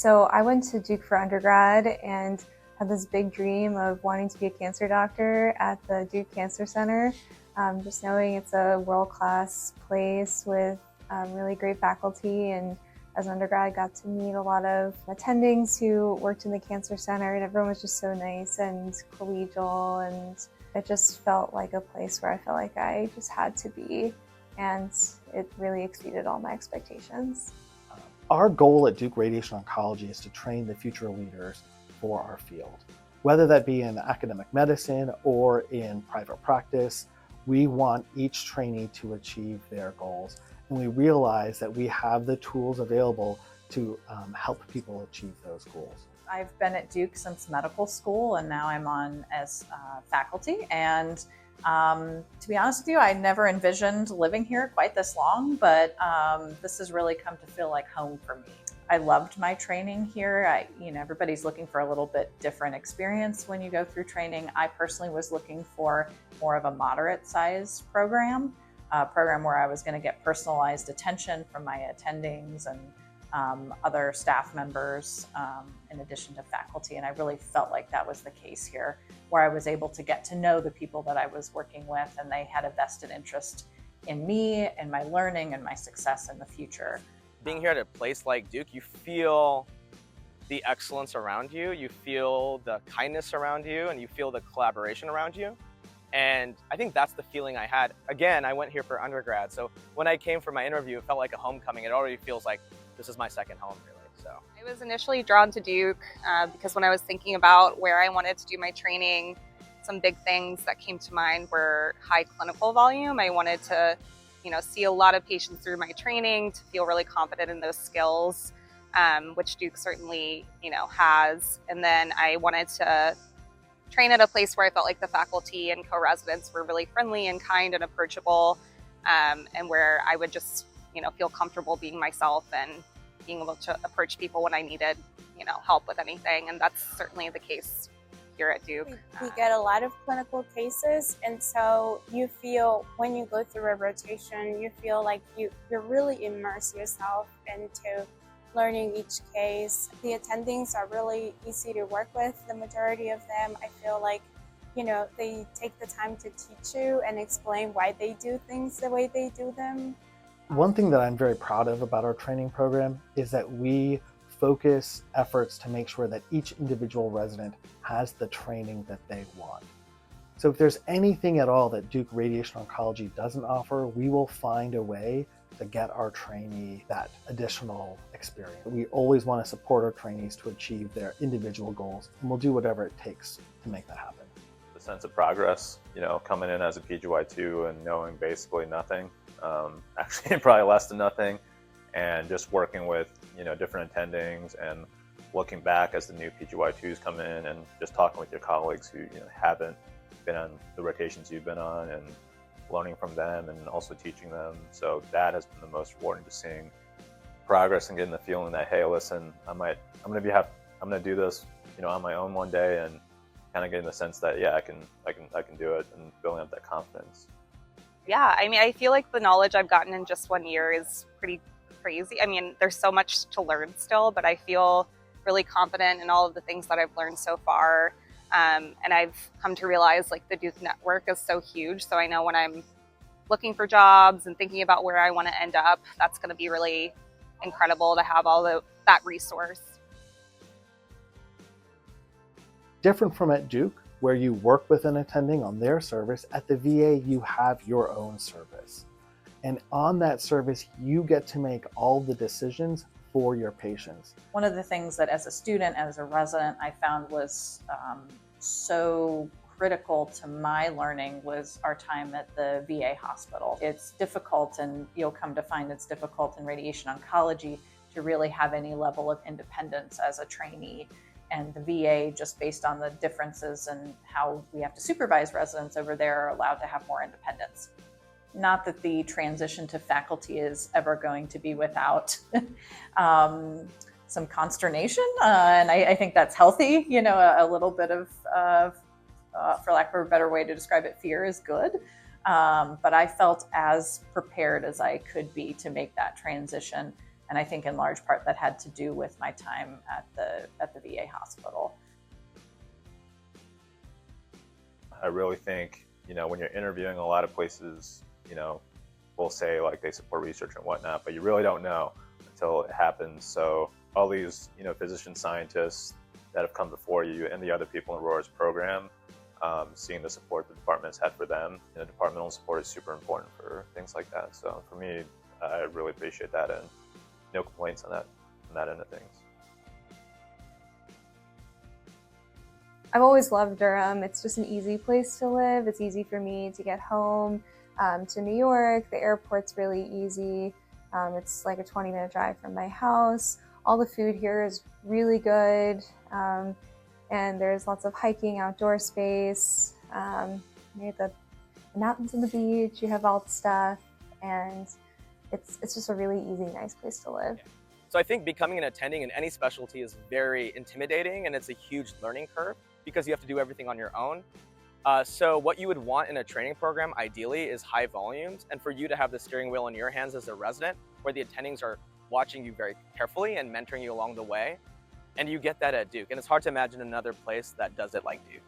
So I went to Duke for undergrad and had this big dream of wanting to be a cancer doctor at the Duke Cancer Center. Just knowing it's a world-class place with really great faculty, and as an undergrad I got to meet a lot of attendings who worked in the cancer center, and everyone was just so nice and collegial, and it just felt like a place where I felt like I just had to be, and it really exceeded all my expectations. Our goal at Duke Radiation Oncology is to train the future leaders for our field. Whether that be in academic medicine or in private practice, we want each trainee to achieve their goals. And we realize that we have the tools available to help people achieve those goals. I've been at Duke since medical school, and now I'm on as faculty. And to be honest with you, I never envisioned living here quite this long, but this has really come to feel like home for me. I loved my training here. Everybody's looking for a little bit different experience when you go through training. I personally was looking for more of a moderate sized program, a program where I was going to get personalized attention from my attendings and other staff members, in addition to faculty. And I really felt like that was the case here, where I was able to get to know the people that I was working with, and they had a vested interest in me and my learning and my success in the future. Being here at a place like Duke, you feel the excellence around you, you feel the kindness around you, and you feel the collaboration around you. And I think that's the feeling I had. Again, I went here for undergrad, so when I came for my interview, it felt like a homecoming. It already feels like this is my second home, really. So I was initially drawn to Duke because when I was thinking about where I wanted to do my training, some big things that came to mind were high clinical volume. I wanted to, see a lot of patients through my training, to feel really confident in those skills, which Duke certainly, has. And then I wanted to train at a place where I felt like the faculty and co-residents were really friendly and kind and approachable, and where I would just, feel comfortable being myself and being able to approach people when I needed, help with anything. And that's certainly the case here at Duke. We get a lot of clinical cases, and so you feel, when you go through a rotation, you feel like you really immerse yourself into learning each case. The attendings are really easy to work with. The majority of them, I feel like, they take the time to teach you and explain why they do things the way they do them. One thing that I'm very proud of about our training program is that we focus efforts to make sure that each individual resident has the training that they want. So if there's anything at all that Duke Radiation Oncology doesn't offer, we will find a way to get our trainee that additional experience. We always want to support our trainees to achieve their individual goals, and we'll do whatever it takes to make that happen. The sense of progress, coming in as a PGY2 and knowing basically nothing, actually probably less than nothing, and just working with, different attendings and looking back as the new PGY2s come in and just talking with your colleagues who, haven't been on the rotations you've been on, and learning from them and also teaching them. So that has been the most rewarding, to seeing progress and getting the feeling that, hey, listen, I'm going to do this, on my own one day, and kind of getting the sense that, yeah, I can do it, and building up that confidence. Yeah, I feel like the knowledge I've gotten in just 1 year is pretty crazy. There's so much to learn still, but I feel really confident in all of the things that I've learned so far. And I've come to realize, like, the Duke network is so huge. So I know when I'm looking for jobs and thinking about where I want to end up, that's going to be really incredible to have that resource. Different from at Duke, where you work with an attending on their service, at the VA you have your own service. And on that service, you get to make all the decisions for your patients. One of the things that as a student, as a resident, I found was so critical to my learning was our time at the VA hospital. It's difficult, and you'll come to find it's difficult in radiation oncology to really have any level of independence as a trainee. And the VA, just based on the differences and how we have to supervise residents over there, are allowed to have more independence. Not that the transition to faculty is ever going to be without some consternation, and I think that's healthy. A little bit of, for lack of a better way to describe it, fear is good. But I felt as prepared as I could be to make that transition. And I think in large part that had to do with my time at the VA hospital. I really think, when you're interviewing, a lot of places, will say like they support research and whatnot, but you really don't know until it happens. So all these, physician scientists that have come before you and the other people in Aurora's program, seeing the support the department's had for them, departmental support is super important for things like that. So for me, I really appreciate that, and no complaints on that end of things. I've always loved Durham. It's just an easy place to live. It's easy for me to get home to New York. The airport's really easy. It's like a 20-minute drive from my house. All the food here is really good. And there's lots of hiking, outdoor space. You have the mountains and the beach. You have all the stuff. And it's just a really easy, nice place to live. So I think becoming an attending in any specialty is very intimidating, and it's a huge learning curve because you have to do everything on your own. So what you would want in a training program ideally is high volumes, and for you to have the steering wheel in your hands as a resident, where the attendings are watching you very carefully and mentoring you along the way. And you get that at Duke, and it's hard to imagine another place that does it like Duke.